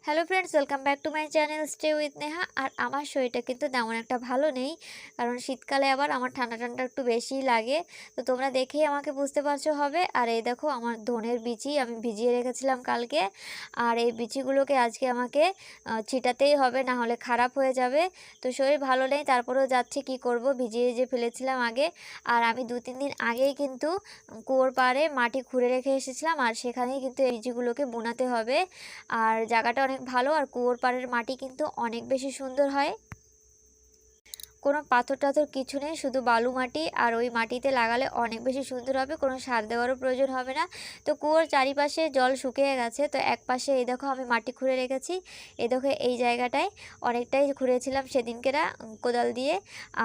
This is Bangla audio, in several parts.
Hello friends, welcome back to my channel stay with Neha. আর আমার শরীরটা কিন্তু তেমন একটা ভালো নেই, কারণ শীতকালে আবার আমার ঠান্ডা ঠান্ডা একটু বেশিই লাগে। তো তোমরা দেখেই আমাকে বুঝতে পারছো হবে। আর এই দেখো আমার ধনের বিচি আমি ভিজিয়ে রেখেছিলাম কালকে, আর এই বিচিগুলোকে আজকে আমাকে ছিটাতেই হবে, না হলে খারাপ হয়ে যাবে। তো শরীর ভালো নেই, তারপরেও যাচ্ছে, কি করব, ভিজিয়ে যে ফেলেছিলাম আগে। আর আমি 2-3 দিন আগেই কিন্তু কুয়োর পাড়ে মাটি খুঁড়ে রেখে এসেছিলাম, আর সেখানেই কিন্তু এই বিচিগুলোকে বোনাতে হবে। আর জায়গাটা অনেক ভালো, আর কুয়োর পাড়ের মাটি কিন্তু অনেক বেশি সুন্দর হয়। কোনো পাথর টাথর কিছু নেই, শুধু বালু মাটি, আর ওই মাটিতে লাগালে অনেক বেশি সুন্দর হবে, কোনো সার দেওয়ারও প্রয়োজন হবে না। তো কুয়োর চারিপাশে জল শুকিয়ে গেছে, তো এক পাশে এই দেখো আমি মাটি খুঁড়ে রেখেছি। এই দেখো এই জায়গাটায় অনেকটাই খুঁড়েছিলাম সেদিনকেরা কোদাল দিয়ে।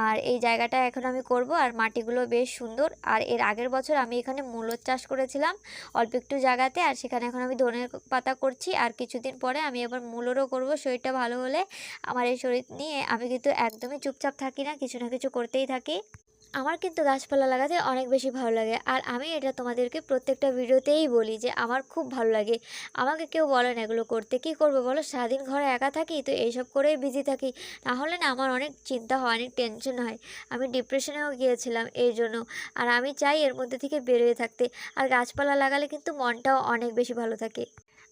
আর এই জায়গাটা এখন আমি করব, আর মাটিগুলো বেশ সুন্দর। আর এর আগের বছর আমি এখানে মূলোর চাষ করেছিলাম অল্প একটু জায়গাতে, আর সেখানে এখন আমি ধনের পাতা করছি, আর কিছুদিন পরে আমি আবার মূলোরও করব। শরীরটা ভালো হলে, আমার এই শরীর নিয়ে আমি কিন্তু একদমই চুপচাপ থাকি না, কিছু না কিছু করতেই থাকি। আমার কিন্তু গাছপালা লাগাতে অনেক বেশি ভালো লাগে, আর আমি এটা তোমাদেরকে প্রত্যেকটা ভিডিওতেই বলি যে আমার খুব ভালো লাগে। আমাকে কেউ বলে না এগুলো করতে, কি করবো বলো, সারাদিন ঘরে একা থাকি, তো এইসব করেই বিজি থাকি। না হলে না আমার অনেক চিন্তা হয়, অনেক টেনশন হয়, আমি ডিপ্রেশনেও গিয়েছিলাম এই জন্য। আর আমি চাই এর মধ্যে থেকে বেরোয় থাকতে। আর গাছপালা লাগালে কিন্তু মনটাও অনেক বেশি ভালো থাকে।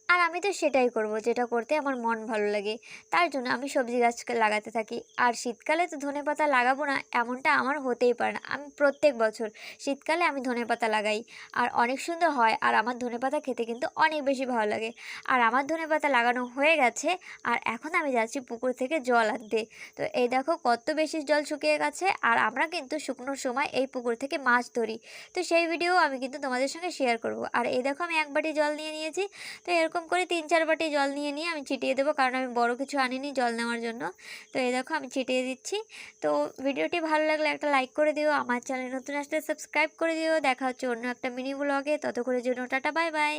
আর আমি তো সেটাই করব, যেটা করতে আমার মন ভালো লাগে। তার জন্য আমি সবজি গাছ লাগাতে থাকি। আর শীতকালে তো ধনেপাতা লাগাবো না এমনটা আমার হতেই পারে না। আমি প্রত্যেক বছর শীতকালে আমি ধনেপাতা লাগাই, আর অনেক সুন্দর হয়। আর আমার ধনেপাতা খেতে কিন্তু অনেক বেশি ভালো লাগে। আর আমার ধনেপাতা লাগানো হয়ে গেছে, আর এখন আমি যাচ্ছি পুকুর থেকে জল আনতে। তো এই দেখো কত বেশি জল শুকিয়ে গেছে, আর আমরা কিন্তু শুকনোর সময় এই পুকুর থেকে মাছ ধরি। তো সেই ভিডিও আমি কিন্তু তোমাদের সঙ্গে শেয়ার করব। আর এই দেখো আমি 1 বাটি জল নিয়ে নিয়েছি। তো এরকম করে 3-4 বাটি জল নিয়ে আমি ছিটিয়ে দেবো, কারণ আমি বড় কিছু আনিনি জল নেওয়ার জন্য। তো এই দেখো আমি ছিটিয়ে দিচ্ছি। তো ভিডিওটি ভালো লাগলে একটা লাইক করে দিও, আমার চ্যানেল নতুন আসলে সাবস্ক্রাইব করে দিও। দেখা হচ্ছে অন্য একটা মিনি ব্লগে, ততক্ষণের জন্য টাটা, বাই বাই।